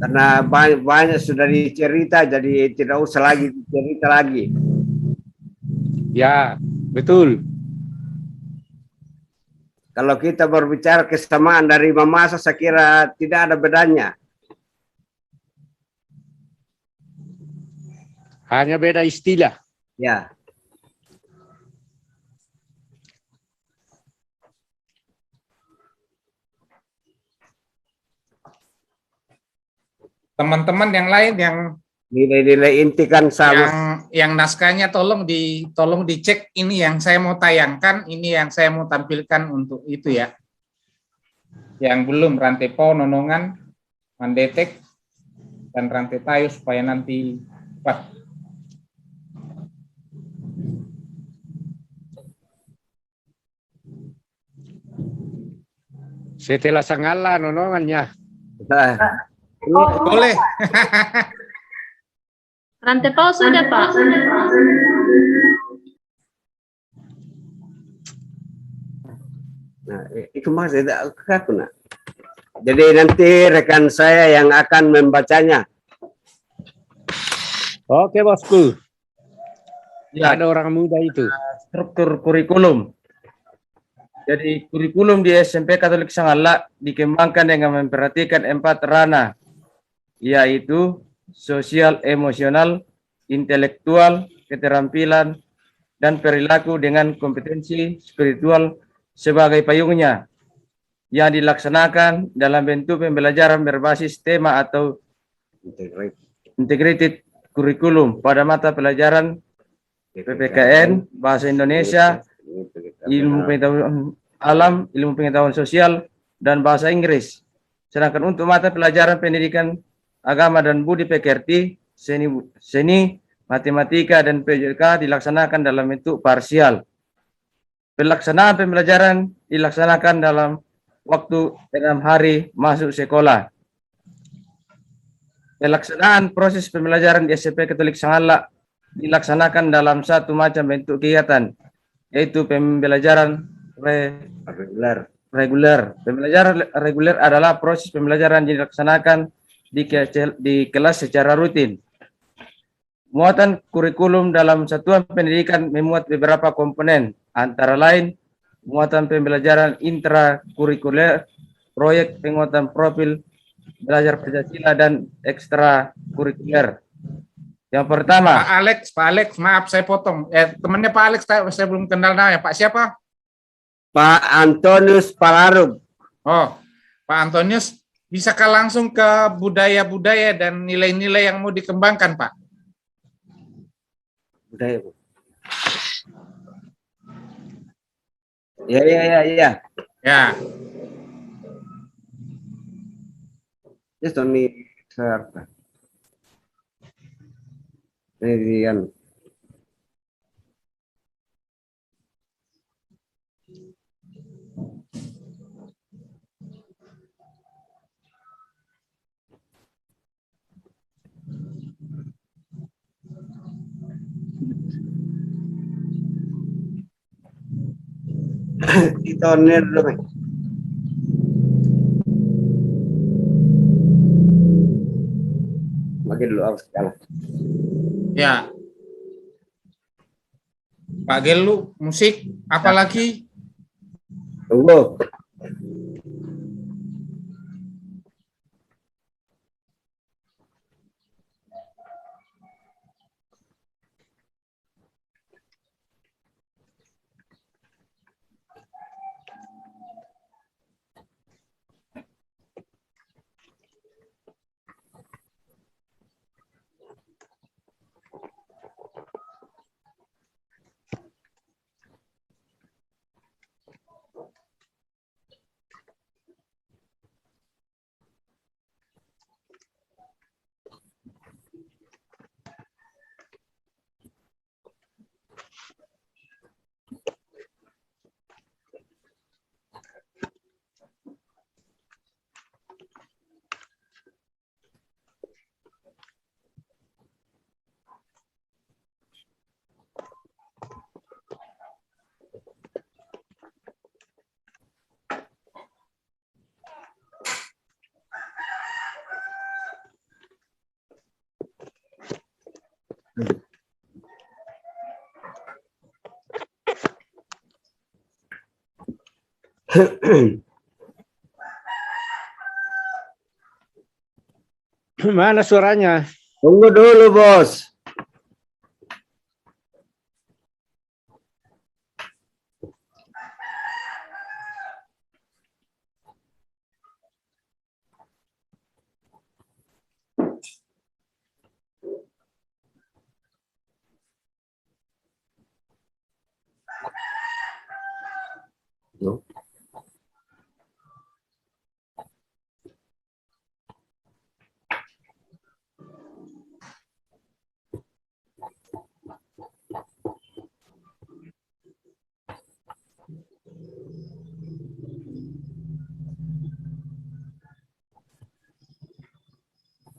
Karena banyak sudah dicerita, jadi tidak usah lagi cerita lagi. Ya, betul. Kalau kita berbicara kesamaan dari masa, saya kira tidak ada bedanya. Hanya beda istilah. Ya. Teman-teman yang lain yang Nilai-nilai inti kan sama. yang naskahnya tolong dicek, ini yang saya mau tayangkan, ini yang saya mau tampilkan untuk itu ya. Yang belum rantai po, nonongan, mandetek, dan rantai tayo supaya nanti pas. Setelah Sangala nonongannya. Boleh. Rantai pau sudah, Pak. Nah, itu maksudnya aku nak. Jadi nanti rekan saya yang akan membacanya. Oke, bosku. Ya, Ada orang muda itu. struktur kurikulum. Jadi kurikulum di SMP Katolik Sangala dikembangkan dengan memperhatikan 4 ranah, yaitu sosial, emosional, intelektual, keterampilan, dan perilaku dengan kompetensi spiritual sebagai payungnya, yang dilaksanakan dalam bentuk pembelajaran berbasis tema atau integrated kurikulum pada mata pelajaran PPKN, Bahasa Indonesia, Ilmu Pengetahuan Alam, Ilmu Pengetahuan Sosial, dan Bahasa Inggris. Sedangkan untuk mata pelajaran pendidikan Agama dan Budi PKRT, seni, matematika, dan PJK dilaksanakan dalam bentuk parsial. Pelaksanaan pembelajaran dilaksanakan dalam waktu 6 hari masuk sekolah. Pelaksanaan proses pembelajaran di SMP Katolik Sangala dilaksanakan dalam satu macam bentuk kegiatan, yaitu pembelajaran reguler. Pembelajaran reguler adalah proses pembelajaran yang dilaksanakan di kelas secara rutin. Muatan kurikulum dalam satuan pendidikan memuat beberapa komponen, antara lain muatan pembelajaran intrakurikuler, proyek penguatan profil belajar Pancasila, dan ekstrakurikuler. Yang pertama, Pak Alex, maaf saya potong. Temannya Pak Alex, saya belum kenal namanya. Pak siapa? Pak Antonius Palarub. Oh, Pak Antonius, bisakah langsung ke budaya-budaya dan nilai-nilai yang mau dikembangkan, Pak? Budaya. Ya. Just only third. Rian. Itonir dulu. Makin dulu harus kalah. Ya. Pak Gelu, musik, apalagi? Tunggu. Mana suaranya? Tunggu dulu, Bos. No.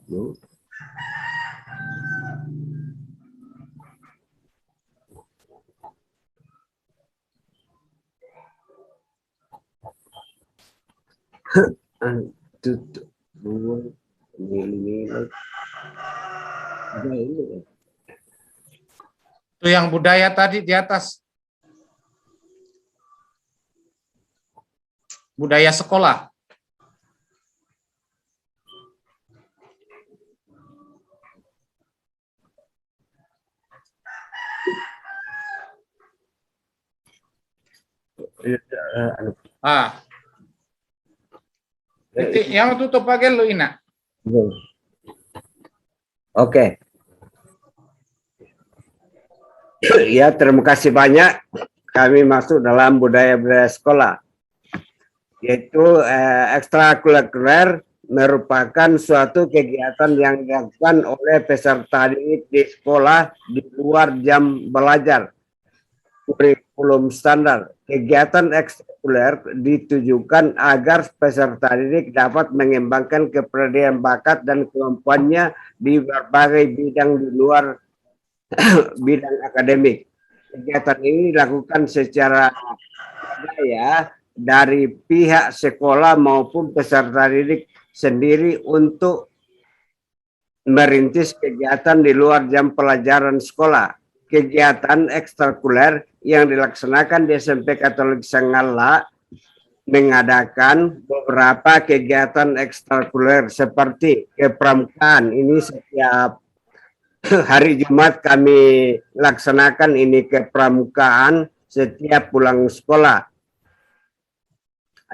No. Itu yang budaya tadi di atas. Budaya sekolah. Yang tutup pakai lu Ina. Oke. Ya, terima kasih banyak. Kami masuk dalam budaya-budaya sekolah, yaitu ekstrakurikuler merupakan suatu kegiatan yang dilakukan oleh peserta didik di sekolah di luar jam belajar kurikulum standar. Kegiatan ekstrakurikuler ditujukan agar peserta didik dapat mengembangkan kepribadian, bakat, dan kemampuannya di berbagai bidang di luar bidang akademik. Kegiatan ini dilakukan secara budaya dari pihak sekolah maupun peserta didik sendiri untuk merintis kegiatan di luar jam pelajaran sekolah. Kegiatan ekstrakurikuler yang dilaksanakan di SMP Katolik Sanggala mengadakan beberapa kegiatan ekstrakurikuler seperti kepramukaan. Ini setiap hari Jumat kami laksanakan ini kepramukaan setiap pulang sekolah.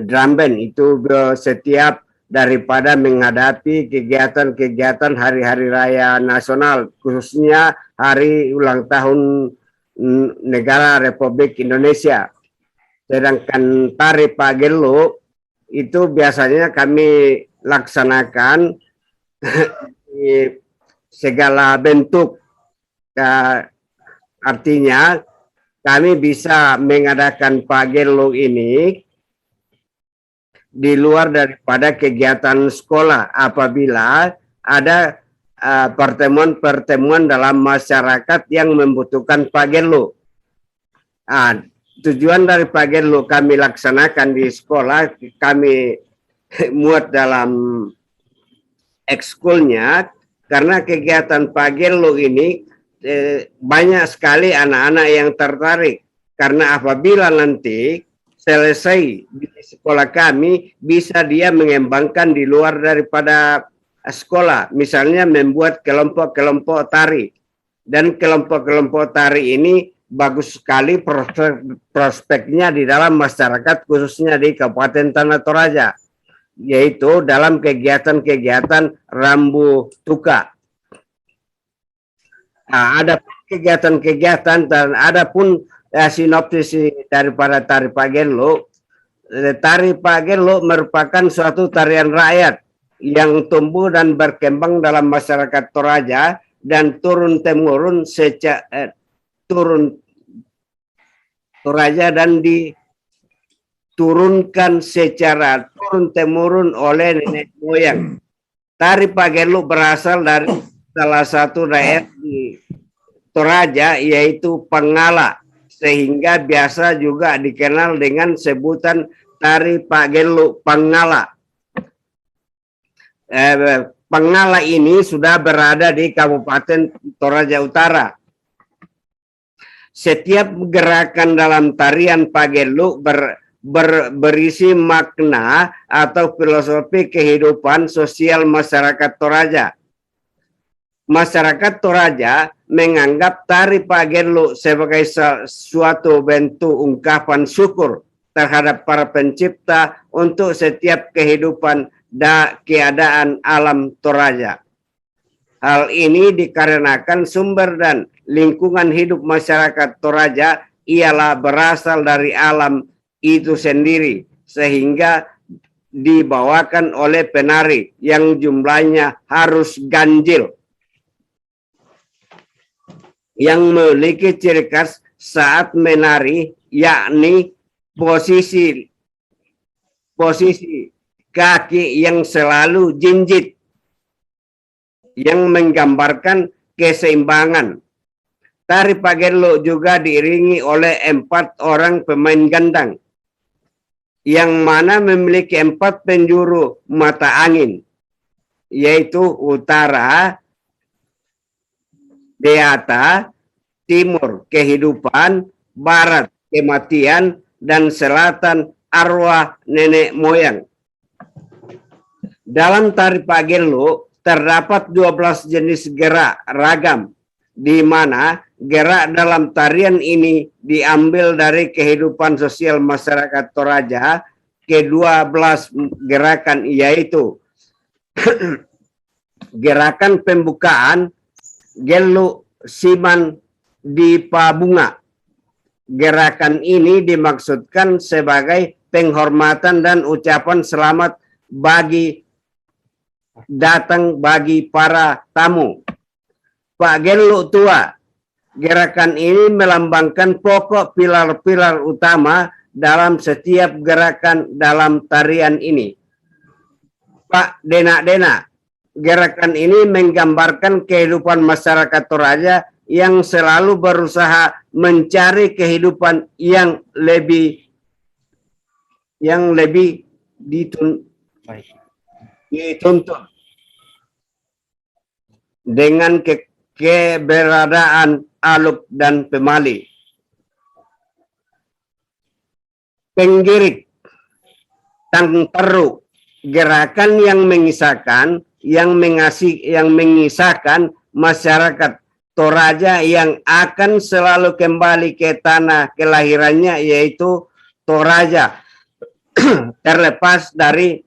Drum band itu setiap daripada menghadapi kegiatan-kegiatan hari-hari raya nasional, khususnya hari ulang tahun negara Republik Indonesia. Sedangkan tari pagelo itu biasanya kami laksanakan di segala bentuk. Artinya kami bisa mengadakan pagelo ini di luar daripada kegiatan sekolah apabila ada pertemuan-pertemuan dalam masyarakat yang membutuhkan pagelo. Tujuan dari pagelo kami laksanakan di sekolah, kami muat dalam ekskulnya, karena kegiatan pagelo ini banyak sekali anak-anak yang tertarik, karena apabila nanti selesai di sekolah kami, bisa dia mengembangkan di luar daripada sekolah, misalnya membuat kelompok-kelompok tari, dan kelompok-kelompok tari ini bagus sekali prospeknya di dalam masyarakat, khususnya di Kabupaten Tanah Toraja, yaitu dalam kegiatan-kegiatan rambu tuka. Ada kegiatan-kegiatan dan ada pun sinopsis daripada tari pagelo. Tari pagelo merupakan suatu tarian rakyat yang tumbuh dan berkembang dalam masyarakat Toraja dan turun-temurun Toraja dan diturunkan secara turun-temurun oleh nenek moyang. Tari pagelo berasal dari salah satu daerah di Toraja, yaitu Pangala, sehingga biasa juga dikenal dengan sebutan tari pagelo Pangala. Pangala ini sudah berada di Kabupaten Toraja Utara. Setiap gerakan dalam tarian pagelo berisi makna atau filosofi kehidupan sosial masyarakat Toraja. Masyarakat Toraja menganggap tari pagelo sebagai suatu bentuk ungkapan syukur terhadap para pencipta untuk setiap kehidupan dan keadaan alam Toraja. Hal ini dikarenakan sumber dan lingkungan hidup masyarakat Toraja ialah berasal dari alam itu sendiri, sehingga dibawakan oleh penari yang jumlahnya harus ganjil, yang memiliki ciri khas saat menari, yakni posisi kaki yang selalu jinjit, yang menggambarkan keseimbangan. Tari pagelo juga diiringi oleh 4 orang pemain gandang, yang mana memiliki 4 penjuru mata angin, yaitu utara, Beata, timur kehidupan, barat kematian, dan selatan arwah nenek moyang. Dalam tari pagelo terdapat 12 jenis gerak ragam, di mana gerak dalam tarian ini diambil dari kehidupan sosial masyarakat Toraja. Ke-12 gerakan yaitu gerakan pembukaan, Gelu Siman Dipa Bunga. Gerakan ini dimaksudkan sebagai penghormatan dan ucapan selamat bagi datang bagi para tamu. Pagelo Tua. Gerakan ini melambangkan pokok pilar-pilar utama dalam setiap gerakan dalam tarian ini. Pak Dena-Dena. Gerakan ini menggambarkan kehidupan masyarakat Toraja yang selalu berusaha mencari kehidupan yang lebih dituntut. dengan keberadaan Aluk dan Pemali. Penggirik Tangteru, gerakan yang mengisahkan, yang mengisahkan masyarakat Toraja yang akan selalu kembali ke tanah kelahirannya, yaitu Toraja, terlepas dari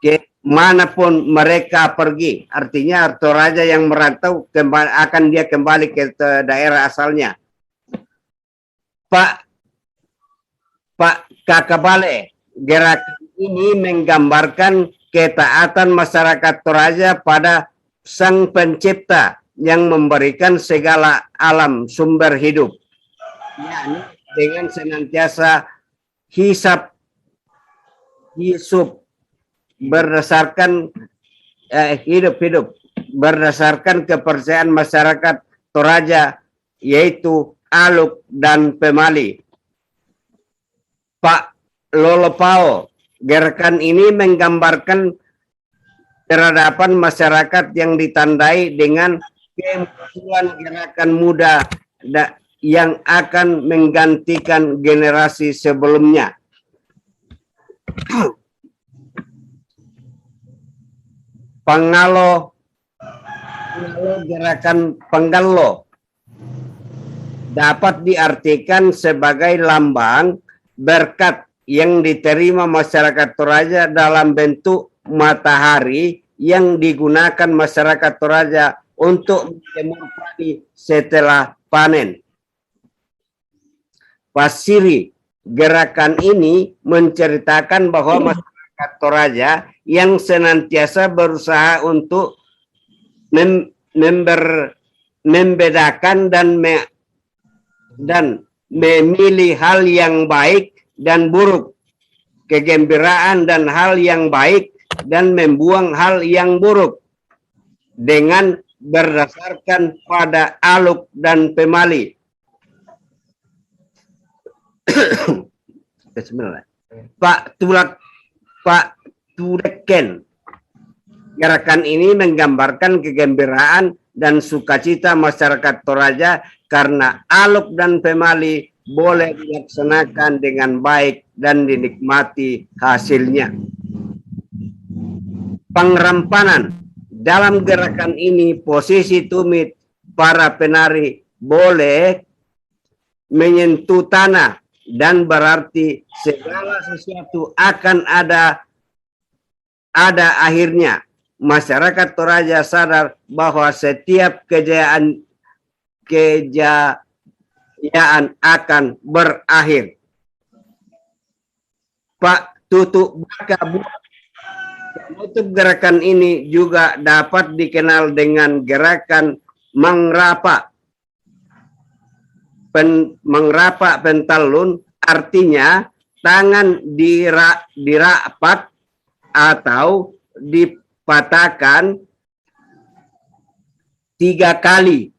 ke manapun mereka pergi. Artinya Toraja yang merantau akan dia kembali ke daerah asalnya. Pak Kakabale, gerakan ini menggambarkan ketaatan masyarakat Toraja pada Sang Pencipta yang memberikan segala alam sumber hidup, yakni dengan senantiasa hisap berdasarkan hidup berdasarkan kepercayaan masyarakat Toraja, yaitu Aluk dan Pemali. Pak Lolopao, gerakan ini menggambarkan peradaban masyarakat yang ditandai dengan kemunculan gerakan muda yang akan menggantikan generasi sebelumnya. Gerakan Penggalo dapat diartikan sebagai lambang berkat yang diterima masyarakat Toraja dalam bentuk matahari yang digunakan masyarakat Toraja untuk menjemur padi setelah panen. Pasiri, gerakan ini menceritakan bahwa masyarakat Toraja yang senantiasa berusaha untuk membedakan dan memilih hal yang baik dan buruk, kegembiraan dan hal yang baik, dan membuang hal yang buruk dengan berdasarkan pada Aluk dan Pemali. Pak Tudeken, gerakan ini menggambarkan kegembiraan dan sukacita masyarakat Toraja karena Aluk dan Pemali boleh dilaksanakan dengan baik dan dinikmati hasilnya. Pengrampanan, dalam gerakan ini posisi tumit para penari boleh menyentuh tanah dan berarti segala sesuatu akan ada akhirnya. Masyarakat Toraja sadar bahwa setiap kejayaan akan berakhir. Pak Tutu Baka, penutup gerakan ini juga dapat dikenal dengan gerakan mengrapa. Mengrapa pentalun artinya tangan dirapat atau dipatahkan 3 kali.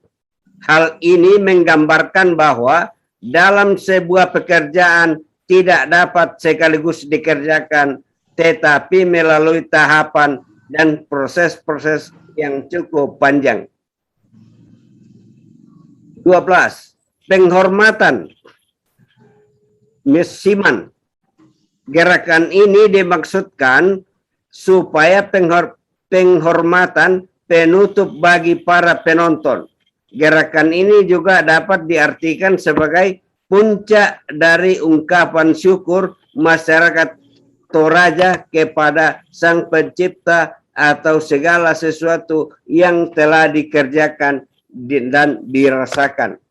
Hal ini menggambarkan bahwa dalam sebuah pekerjaan tidak dapat sekaligus dikerjakan, tetapi melalui tahapan dan proses-proses yang cukup panjang. 12. Penghormatan Mesiman. Gerakan ini dimaksudkan supaya penghormatan penutup bagi para penonton. Gerakan ini juga dapat diartikan sebagai puncak dari ungkapan syukur masyarakat Toraja kepada Sang Pencipta atau segala sesuatu yang telah dikerjakan dan dirasakan.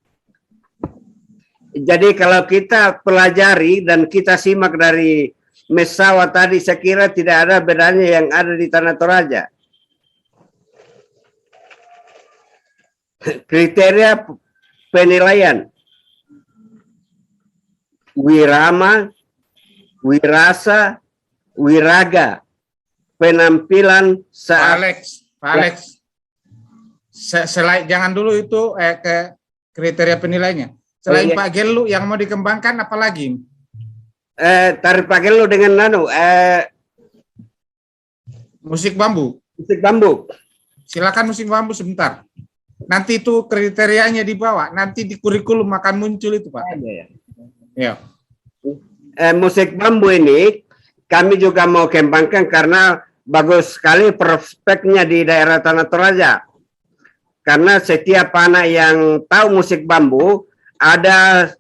Jadi kalau kita pelajari dan kita simak dari Mesawa tadi, saya kira tidak ada bedanya yang ada di Tanah Toraja. Kriteria penilaian: wirama, wirasa, wiraga, penampilan saat. Pak Alex, selain jangan dulu itu ke kriteria penilainya. Selain Pak Gelu yang mau dikembangkan apa lagi? Tarik Pak Gelu dengan Musik bambu. Musik bambu. Silakan musik bambu sebentar. Nanti itu kriterianya dibawa. Nanti di kurikulum akan muncul itu, Pak. Ya. Musik bambu ini kami juga mau kembangkan karena bagus sekali prospeknya di daerah Tanah Toraja. Karena setiap anak yang tahu musik bambu ada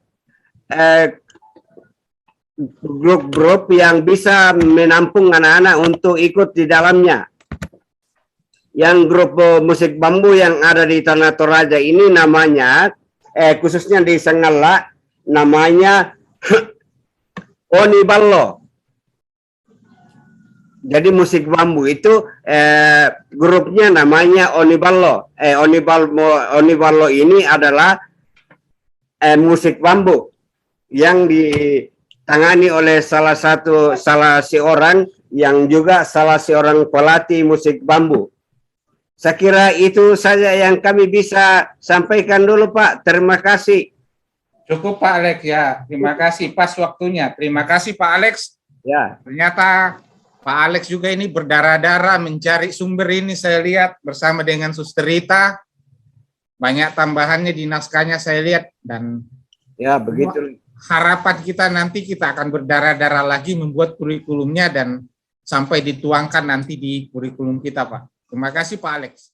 grup-grup yang bisa menampung anak-anak untuk ikut di dalamnya. Yang grup musik bambu yang ada di Tanah Toraja ini namanya, khususnya di Sangala, namanya Oni Ballo. Jadi musik bambu itu grupnya namanya Oni Ballo. Oni Ballo ini adalah musik bambu yang ditangani oleh salah seorang yang juga salah seorang pelatih musik bambu. Saya kira itu saja yang kami bisa sampaikan dulu, Pak. Terima kasih. Cukup, Pak Alex, ya. Terima kasih, pas waktunya. Terima kasih, Pak Alex. Ya. Ternyata Pak Alex juga ini berdarah-darah mencari sumber ini, saya lihat bersama dengan Suster Rita. Banyak tambahannya di naskahnya saya lihat, dan ya begitu. Harapan kita nanti kita akan berdarah-darah lagi membuat kurikulumnya dan sampai dituangkan nanti di kurikulum kita, Pak. Terima kasih, Pak Alex.